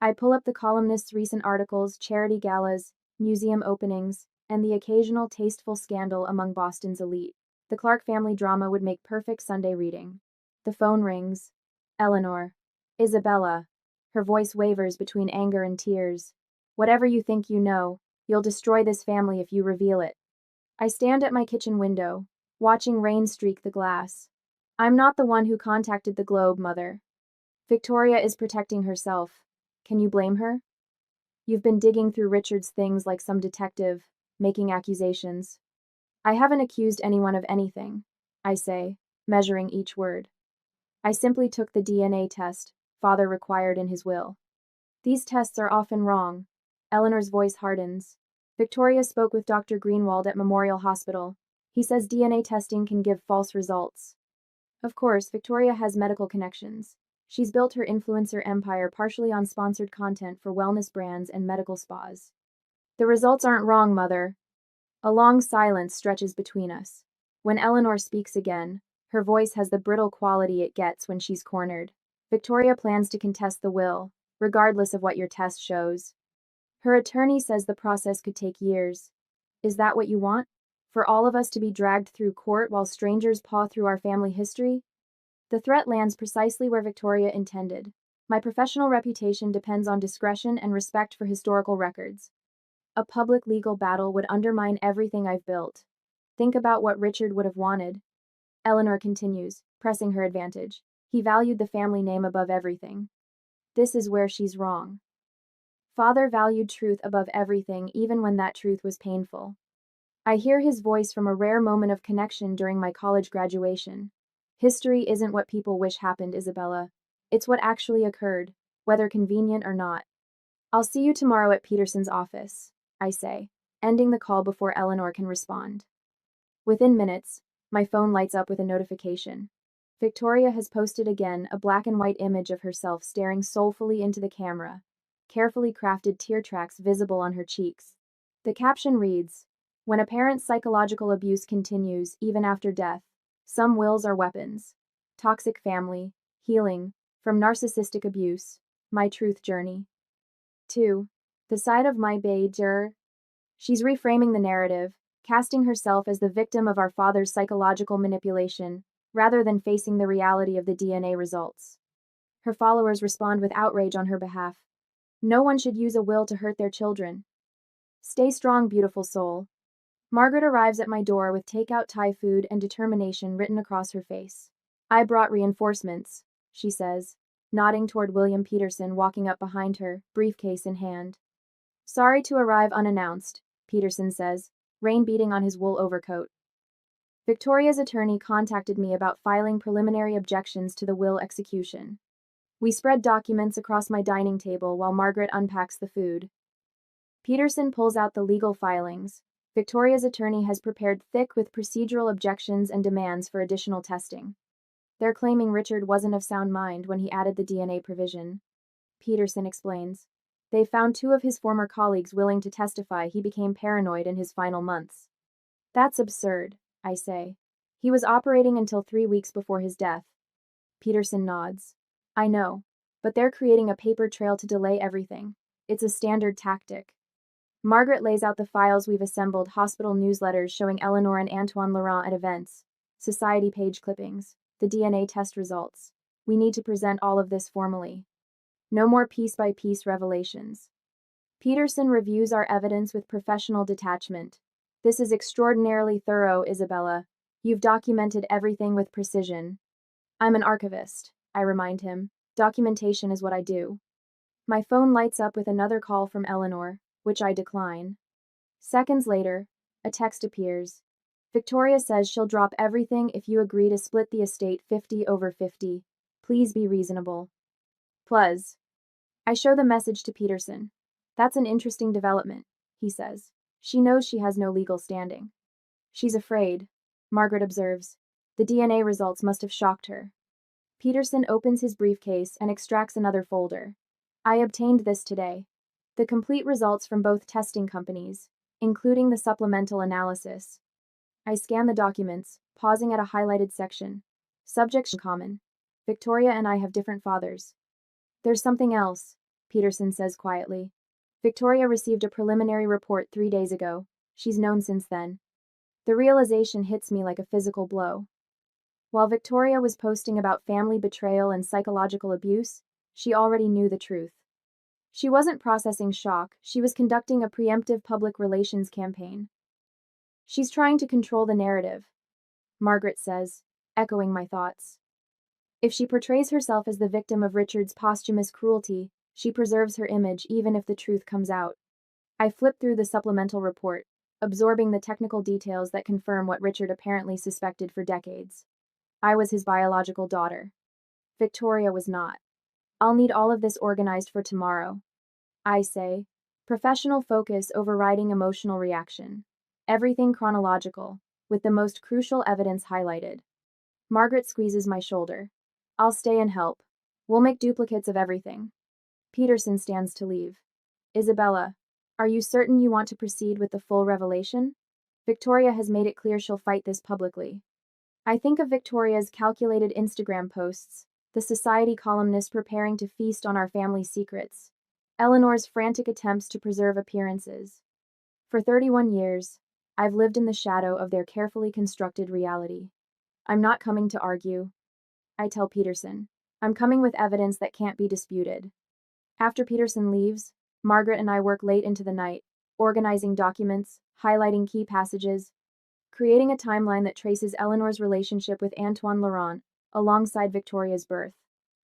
I pull up the columnist's recent articles, charity galas, museum openings, and the occasional tasteful scandal among Boston's elite. The Clark family drama would make perfect Sunday reading. The phone rings. Eleanor. "Isabella." Her voice wavers between anger and tears. "Whatever you think you know, you'll destroy this family if you reveal it." I stand at my kitchen window, watching rain streak the glass. "I'm not the one who contacted the Globe, Mother. Victoria is protecting herself. Can you blame her? You've been digging through Richard's things like some detective, making accusations." "I haven't accused anyone of anything," I say, measuring each word. "I simply took the DNA test Father required in his will." "These tests are often wrong." Eleanor's voice hardens. "Victoria spoke with Dr. Greenwald at Memorial Hospital. He says DNA testing can give false results." Of course, Victoria has medical connections. She's built her influencer empire partially on sponsored content for wellness brands and medical spas. "The results aren't wrong, Mother." A long silence stretches between us. When Eleanor speaks again, her voice has the brittle quality it gets when she's cornered. "Victoria plans to contest the will, regardless of what your test shows. Her attorney says the process could take years. Is that what you want? For all of us to be dragged through court while strangers paw through our family history?" The threat lands precisely where Victoria intended. My professional reputation depends on discretion and respect for historical records. A public legal battle would undermine everything I've built. Think about what Richard would have wanted. Eleanor continues, pressing her advantage. He valued the family name above everything. This is where she's wrong. Father valued truth above everything, even when that truth was painful. I hear his voice from a rare moment of connection during my college graduation. History isn't what people wish happened, Isabella. It's what actually occurred, whether convenient or not. "I'll see you tomorrow at Peterson's office," I say, ending the call before Eleanor can respond. Within minutes, my phone lights up with a notification. Victoria has posted again a black and white image of herself staring soulfully into the camera, carefully crafted tear tracks visible on her cheeks. The caption reads, "When a parent's psychological abuse continues even after death, some wills are weapons. Toxic family, healing, from narcissistic abuse, my truth journey." 2. The side of my Bader. She's reframing the narrative, casting herself as the victim of our father's psychological manipulation, rather than facing the reality of the DNA results. Her followers respond with outrage on her behalf. No one should use a will to hurt their children. Stay strong, beautiful soul. Margaret arrives at my door with takeout Thai food and determination written across her face. "I brought reinforcements," she says, nodding toward William Peterson walking up behind her, briefcase in hand. "Sorry to arrive unannounced," Peterson says, rain beating on his wool overcoat. Victoria's attorney contacted me about filing preliminary objections to the will execution. We spread documents across my dining table while Margaret unpacks the food. Peterson pulls out the legal filings. Victoria's attorney has prepared thick with procedural objections and demands for additional testing. They're claiming Richard wasn't of sound mind when he added the DNA provision. Peterson explains. They found 2 of his former colleagues willing to testify he became paranoid in his final months. "That's absurd," I say. "He was operating until 3 weeks before his death." Peterson nods. "I know, but they're creating a paper trail to delay everything. It's a standard tactic." Margaret lays out the files we've assembled, hospital newsletters showing Eleanor and Antoine Laurent at events, society page clippings, the DNA test results. We need to present all of this formally. No more piece-by-piece revelations. Peterson reviews our evidence with professional detachment. This is extraordinarily thorough, Isabella. You've documented everything with precision. I'm an archivist, I remind him. Documentation is what I do. My phone lights up with another call from Eleanor, which I decline. Seconds later, a text appears. Victoria says she'll drop everything if you agree to split the estate 50/50. Please be reasonable. Plus. I show the message to Peterson. That's an interesting development, he says. She knows she has no legal standing. She's afraid, Margaret observes. The DNA results must have shocked her. Peterson opens his briefcase and extracts another folder. I obtained this today. The complete results from both testing companies, including the supplemental analysis. I scan the documents, pausing at a highlighted section. Subjects common. Victoria and I have different fathers. There's something else, Peterson says quietly. Victoria received a preliminary report 3 days ago. She's known since then. The realization hits me like a physical blow. While Victoria was posting about family betrayal and psychological abuse, she already knew the truth. She wasn't processing shock, she was conducting a preemptive public relations campaign. She's trying to control the narrative, Margaret says, echoing my thoughts. If she portrays herself as the victim of Richard's posthumous cruelty, she preserves her image even if the truth comes out. I flip through the supplemental report, absorbing the technical details that confirm what Richard apparently suspected for decades. I was his biological daughter. Victoria was not. I'll need all of this organized for tomorrow. I say, professional focus overriding emotional reaction. Everything chronological, with the most crucial evidence highlighted. Margaret squeezes my shoulder. I'll stay and help. We'll make duplicates of everything. Peterson stands to leave. Isabella, are you certain you want to proceed with the full revelation? Victoria has made it clear she'll fight this publicly. I think of Victoria's calculated Instagram posts, the society columnist preparing to feast on our family secrets, Eleanor's frantic attempts to preserve appearances. For 31 years, I've lived in the shadow of their carefully constructed reality. I'm not coming to argue, I tell Peterson. I'm coming with evidence that can't be disputed. After Peterson leaves, Margaret and I work late into the night, organizing documents, highlighting key passages, creating a timeline that traces Eleanor's relationship with Antoine Laurent, alongside Victoria's birth.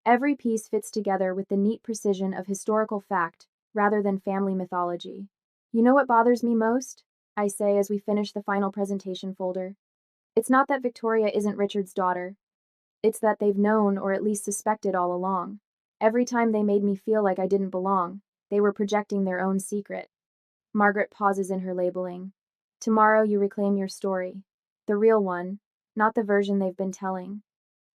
Every piece fits together with the neat precision of historical fact, rather than family mythology. You know what bothers me most? I say as we finish the final presentation folder. It's not that Victoria isn't Richard's daughter. It's that they've known or at least suspected all along. Every time they made me feel like I didn't belong, they were projecting their own secret. Margaret pauses in her labeling. Tomorrow you reclaim your story. The real one, not the version they've been telling.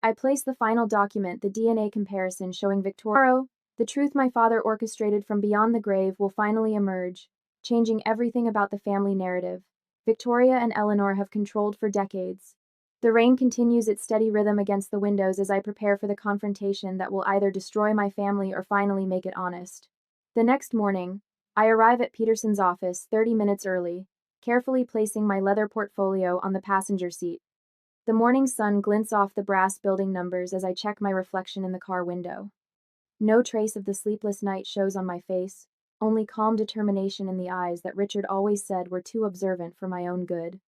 I place the final document, the DNA comparison showing Victoria. Tomorrow, the truth my father orchestrated from beyond the grave will finally emerge, changing everything about the family narrative. Victoria and Eleanor have controlled for decades. The rain continues its steady rhythm against the windows as I prepare for the confrontation that will either destroy my family or finally make it honest. The next morning, I arrive at Peterson's office 30 minutes early, carefully placing my leather portfolio on the passenger seat. The morning sun glints off the brass building numbers as I check my reflection in the car window. No trace of the sleepless night shows on my face, only calm determination in the eyes that Richard always said were too observant for my own good.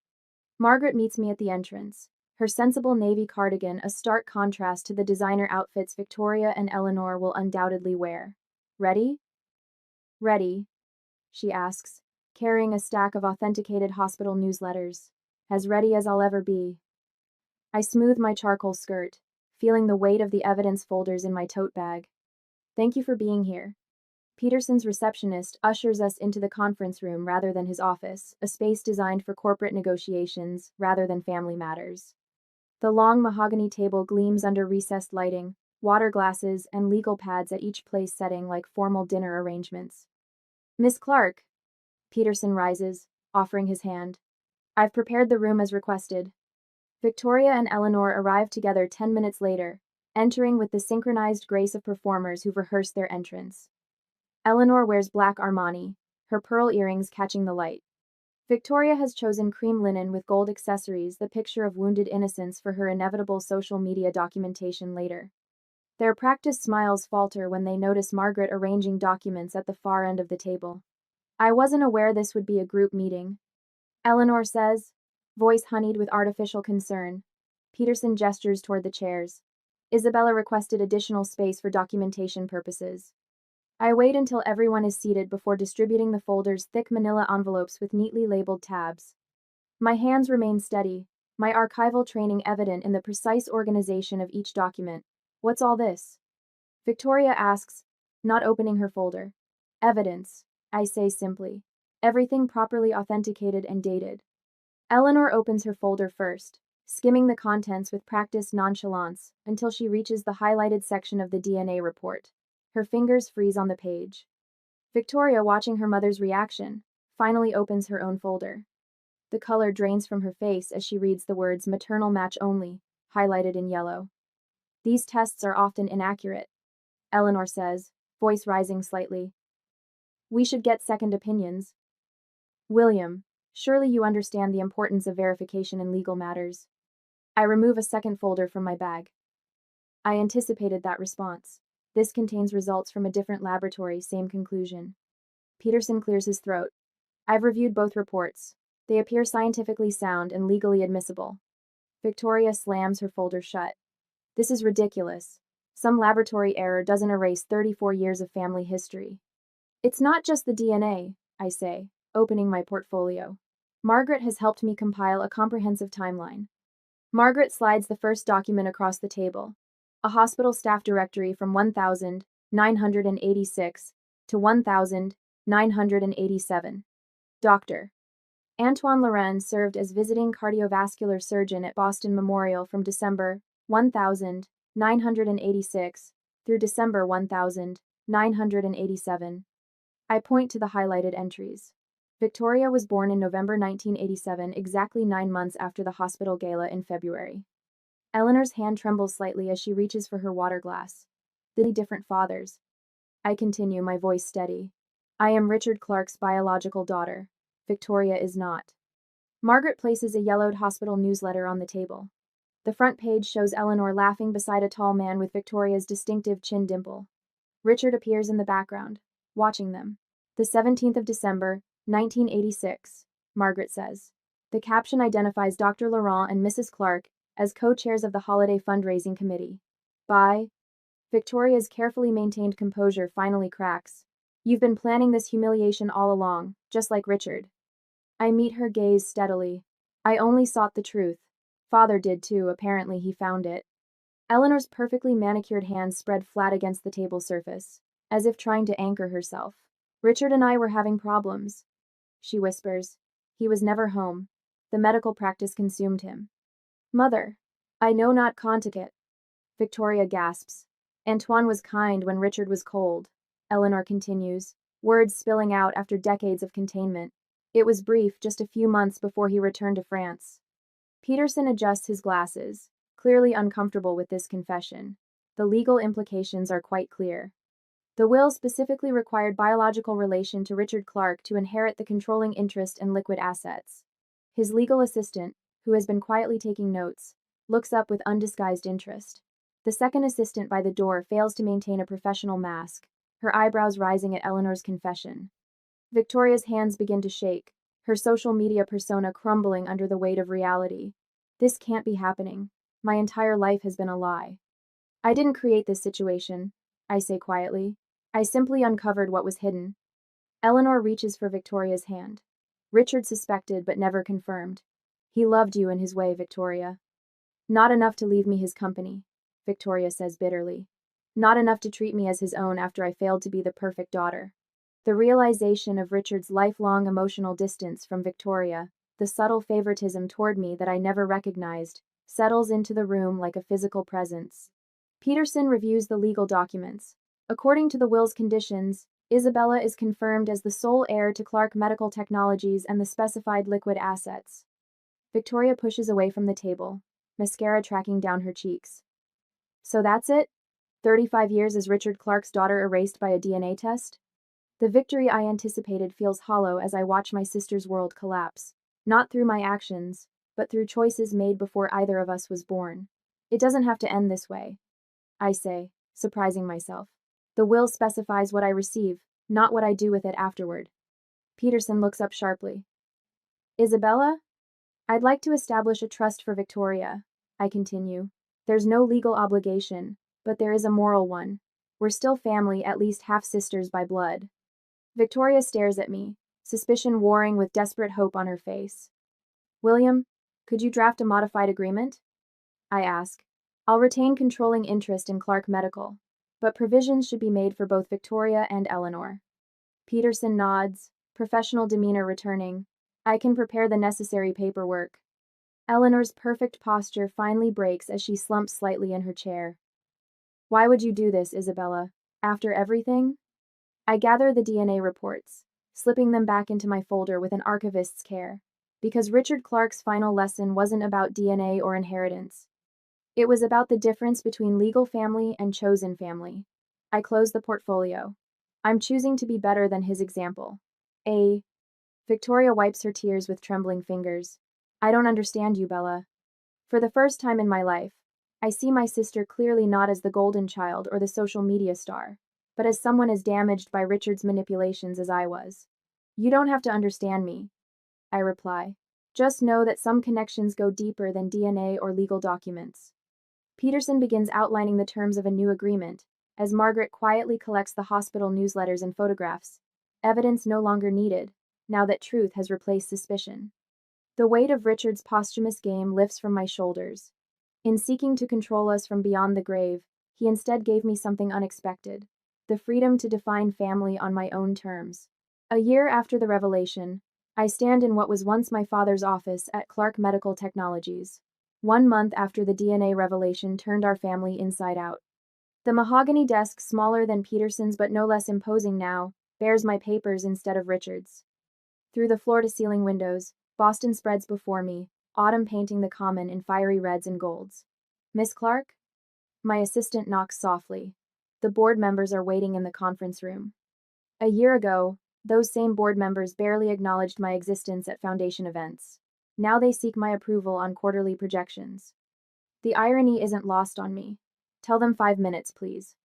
Margaret meets me at the entrance, her sensible navy cardigan a stark contrast to the designer outfits Victoria and Eleanor will undoubtedly wear. Ready? Ready, she asks, carrying a stack of authenticated hospital newsletters. As ready as I'll ever be. I smooth my charcoal skirt, feeling the weight of the evidence folders in my tote bag. Thank you for being here. Peterson's receptionist ushers us into the conference room rather than his office, a space designed for corporate negotiations rather than family matters. The long mahogany table gleams under recessed lighting, water glasses and legal pads at each place setting like formal dinner arrangements. Miss Clark. Peterson rises, offering his hand. I've prepared the room as requested. Victoria and Eleanor arrive together 10 minutes later, entering with the synchronized grace of performers who've rehearsed their entrance. Eleanor wears black Armani, her pearl earrings catching the light. Victoria has chosen cream linen with gold accessories, the picture of wounded innocence for her inevitable social media documentation later. Their practiced smiles falter when they notice Margaret arranging documents at the far end of the table. I wasn't aware this would be a group meeting, Eleanor says, voice honeyed with artificial concern. Peterson gestures toward the chairs. Isabella requested additional space for documentation purposes. I wait until everyone is seated before distributing the folder's thick manila envelopes with neatly labeled tabs. My hands remain steady, my archival training evident in the precise organization of each document. What's all this? Victoria asks, not opening her folder. Evidence, I say simply. Everything properly authenticated and dated. Eleanor opens her folder first, skimming the contents with practiced nonchalance until she reaches the highlighted section of the DNA report. Her fingers freeze on the page. Victoria, watching her mother's reaction, finally opens her own folder. The color drains from her face as she reads the words maternal match only, highlighted in yellow. These tests are often inaccurate, Eleanor says, voice rising slightly. We should get second opinions. William, surely you understand the importance of verification in legal matters. I remove a second folder from my bag. I anticipated that response. This contains results from a different laboratory, same conclusion. Peterson clears his throat. I've reviewed both reports. They appear scientifically sound and legally admissible. Victoria slams her folder shut. This is ridiculous. Some laboratory error doesn't erase 34 years of family history. It's not just the DNA, I say, opening my portfolio. Margaret has helped me compile a comprehensive timeline. Margaret slides the first document across the table. A hospital staff directory from 1986 to 1987. Doctor. Antoine Laurent served as visiting cardiovascular surgeon at Boston Memorial from December 1986 through December 1987. I point to the highlighted entries. Victoria was born in November 1987, exactly 9 months after the hospital gala in February. Eleanor's hand trembles slightly as she reaches for her water glass. The different fathers. I continue, my voice steady. I am Richard Clark's biological daughter. Victoria is not. Margaret places a yellowed hospital newsletter on the table. The front page shows Eleanor laughing beside a tall man with Victoria's distinctive chin dimple. Richard appears in the background, watching them. The 17th of December, 1986, Margaret says. The caption identifies Dr. Laurent and Mrs. Clark as co-chairs of the holiday fundraising committee. By Victoria's carefully maintained composure finally cracks. You've been planning this humiliation all along, just like Richard. I meet her gaze steadily. I only sought the truth. Father did too, apparently he found it. Eleanor's perfectly manicured hands spread flat against the table surface, as if trying to anchor herself. Richard and I were having problems, she whispers. He was never home. The medical practice consumed him. Mother, I know not Conticut. Victoria gasps. Antoine was kind when Richard was cold, Eleanor continues, words spilling out after decades of containment. It was brief, just a few months before he returned to France. Peterson adjusts his glasses, clearly uncomfortable with this confession. The legal implications are quite clear. The will specifically required biological relation to Richard Clark to inherit the controlling interest and liquid assets. His legal assistant, who has been quietly taking notes, looks up with undisguised interest. The second assistant by the door fails to maintain a professional mask, her eyebrows rising at Eleanor's confession. Victoria's hands begin to shake, her social media persona crumbling under the weight of reality. This can't be happening. My entire life has been a lie. I didn't create this situation, I say quietly. I simply uncovered what was hidden. Eleanor reaches for Victoria's hand. Richard suspected but never confirmed. He loved you in his way, Victoria. Not enough to leave me his company, Victoria says bitterly. Not enough to treat me as his own after I failed to be the perfect daughter. The realization of Richard's lifelong emotional distance from Victoria, the subtle favoritism toward me that I never recognized, settles into the room like a physical presence. Peterson reviews the legal documents. According to the will's conditions, Isabella is confirmed as the sole heir to Clark Medical Technologies and the specified liquid assets. Victoria pushes away from the table, mascara tracking down her cheeks. So that's it? 35 years as Richard Clark's daughter erased by a DNA test? The victory I anticipated feels hollow as I watch my sister's world collapse, not through my actions, but through choices made before either of us was born. It doesn't have to end this way, I say, surprising myself. The will specifies what I receive, not what I do with it afterward. Peterson looks up sharply. Isabella? I'd like to establish a trust for Victoria, I continue. There's no legal obligation, but there is a moral one. We're still family, at least half-sisters by blood. Victoria stares at me, suspicion warring with desperate hope on her face. William, could you draft a modified agreement? I ask. I'll retain controlling interest in Clark Medical, but provisions should be made for both Victoria and Eleanor. Peterson nods, professional demeanor returning. I can prepare the necessary paperwork. Eleanor's perfect posture finally breaks as she slumps slightly in her chair. Why would you do this, Isabella? After everything? I gather the DNA reports, slipping them back into my folder with an archivist's care, because Richard Clark's final lesson wasn't about DNA or inheritance. It was about the difference between legal family and chosen family. I close the portfolio. I'm choosing to be better than his example. Victoria wipes her tears with trembling fingers. I don't understand you, Bella. For the first time in my life, I see my sister clearly not as the golden child or the social media star, but as someone as damaged by Richard's manipulations as I was. You don't have to understand me, I reply. Just know that some connections go deeper than DNA or legal documents. Peterson begins outlining the terms of a new agreement, as Margaret quietly collects the hospital newsletters and photographs. Evidence no longer needed, now that truth has replaced suspicion. The weight of Richard's posthumous game lifts from my shoulders. In seeking to control us from beyond the grave, he instead gave me something unexpected: the freedom to define family on my own terms. A year after the revelation, I stand in what was once my father's office at Clark Medical Technologies. 1 month after the DNA revelation turned our family inside out. The mahogany desk, smaller than Peterson's but no less imposing now, bears my papers instead of Richard's. Through the floor-to-ceiling windows, Boston spreads before me, autumn painting the common in fiery reds and golds. Miss Clark? My assistant knocks softly. The board members are waiting in the conference room. A year ago, those same board members barely acknowledged my existence at Foundation events. Now they seek my approval on quarterly projections. The irony isn't lost on me. Tell them 5 minutes, please.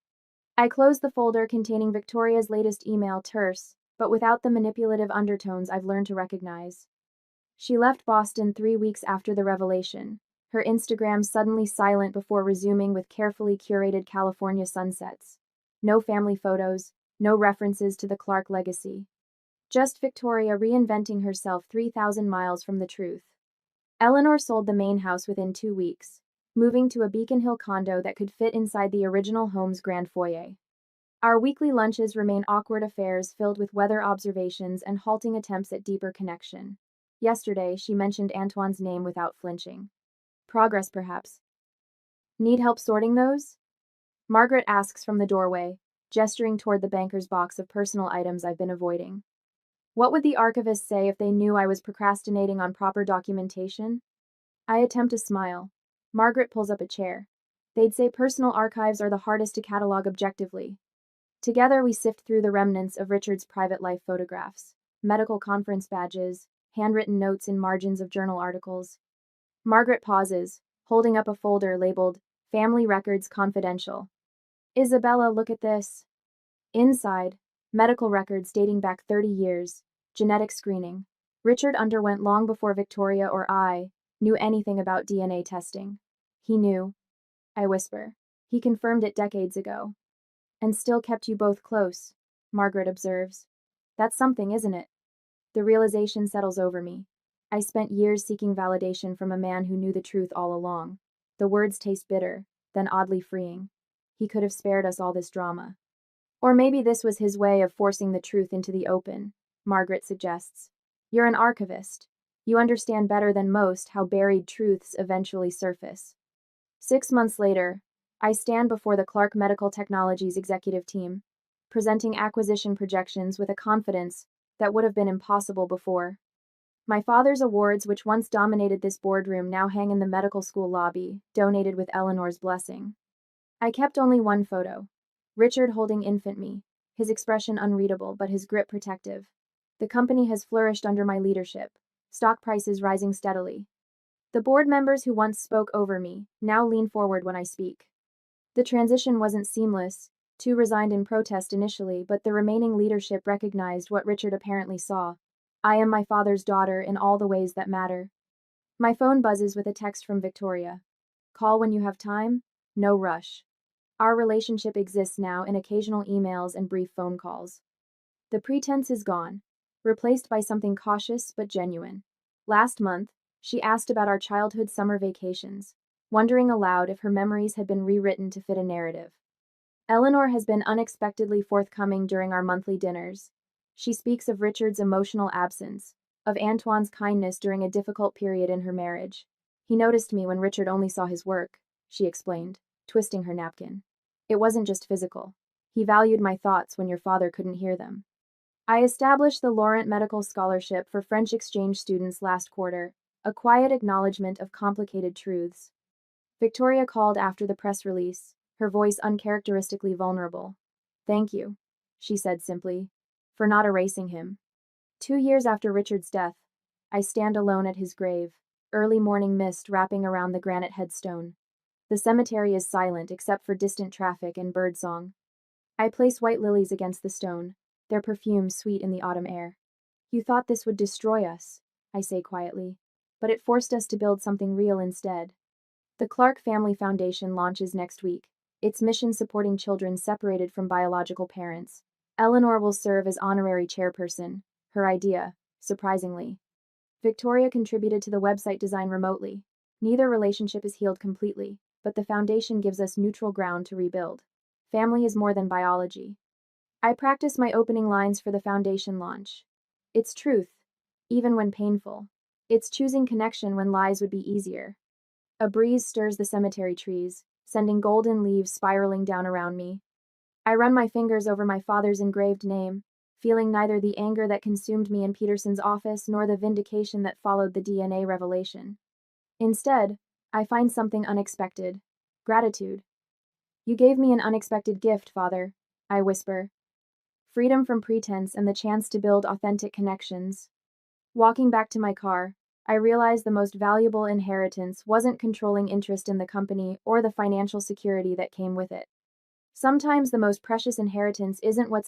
I close the folder containing Victoria's latest email, terse, but without the manipulative undertones I've learned to recognize. She left Boston 3 weeks after the revelation, her Instagram suddenly silent before resuming with carefully curated California sunsets. No family photos, no references to the Clark legacy. Just Victoria reinventing herself 3,000 miles from the truth. Eleanor sold the main house within 2 weeks, moving to a Beacon Hill condo that could fit inside the original home's grand foyer. Our weekly lunches remain awkward affairs filled with weather observations and halting attempts at deeper connection. Yesterday, she mentioned Antoine's name without flinching. Progress, perhaps. Need help sorting those? Margaret asks from the doorway, gesturing toward the banker's box of personal items I've been avoiding. What would the archivists say if they knew I was procrastinating on proper documentation? I attempt a smile. Margaret pulls up a chair. They'd say personal archives are the hardest to catalog objectively. Together we sift through the remnants of Richard's private life photographs, medical conference badges, handwritten notes in margins of journal articles. Margaret pauses, holding up a folder labeled Family Records Confidential. Isabella, look at this. Inside, medical records dating back 30 years, genetic screening. Richard underwent long before Victoria or I knew anything about DNA testing. He knew, I whisper. He confirmed it decades ago. And still kept you both close, Margaret observes. That's something, isn't it? The realization settles over me. I spent years seeking validation from a man who knew the truth all along. The words taste bitter, then oddly freeing. He could have spared us all this drama. Or maybe this was his way of forcing the truth into the open, Margaret suggests. You're an archivist. You understand better than most how buried truths eventually surface. 6 months later, I stand before the Clark Medical Technologies executive team, presenting acquisition projections with a confidence that would have been impossible before. My father's awards, which once dominated this boardroom, now hang in the medical school lobby, donated with Eleanor's blessing. I kept only one photo. Richard holding infant me, his expression unreadable but his grip protective. The company has flourished under my leadership, stock prices rising steadily. The board members who once spoke over me now lean forward when I speak. The transition wasn't seamless. Two resigned in protest initially, but the remaining leadership recognized what Richard apparently saw. I am my father's daughter in all the ways that matter. My phone buzzes with a text from Victoria. Call when you have time, no rush. Our relationship exists now in occasional emails and brief phone calls. The pretense is gone, replaced by something cautious but genuine. Last month, she asked about our childhood summer vacations, wondering aloud if her memories had been rewritten to fit a narrative. Eleanor has been unexpectedly forthcoming during our monthly dinners. She speaks of Richard's emotional absence, of Antoine's kindness during a difficult period in her marriage. He noticed me when Richard only saw his work, she explained, twisting her napkin. It wasn't just physical. He valued my thoughts when your father couldn't hear them. I established the Laurent Medical Scholarship for French exchange students last quarter, a quiet acknowledgement of complicated truths. Victoria called after the press release, her voice uncharacteristically vulnerable. Thank you, she said simply, for not erasing him. 2 years after Richard's death, I stand alone at his grave, early morning mist wrapping around the granite headstone. The cemetery is silent except for distant traffic and birdsong. I place white lilies against the stone, their perfume sweet in the autumn air. You thought this would destroy us, I say quietly, but it forced us to build something real instead. The Clark Family Foundation launches next week, its mission supporting children separated from biological parents. Eleanor will serve as honorary chairperson, her idea, surprisingly. Victoria contributed to the website design remotely. Neither relationship is healed completely, but the foundation gives us neutral ground to rebuild. Family is more than biology. I practice my opening lines for the foundation launch. It's truth, even when painful. It's choosing connection when lies would be easier. A breeze stirs the cemetery trees, sending golden leaves spiraling down around me. I run my fingers over my father's engraved name, feeling neither the anger that consumed me in Peterson's office nor the vindication that followed the DNA revelation. Instead, I find something unexpected: gratitude. You gave me an unexpected gift, Father, I whisper. Freedom from pretense and the chance to build authentic connections. Walking back to my car, I realized the most valuable inheritance wasn't controlling interest in the company or the financial security that came with it. Sometimes the most precious inheritance isn't what's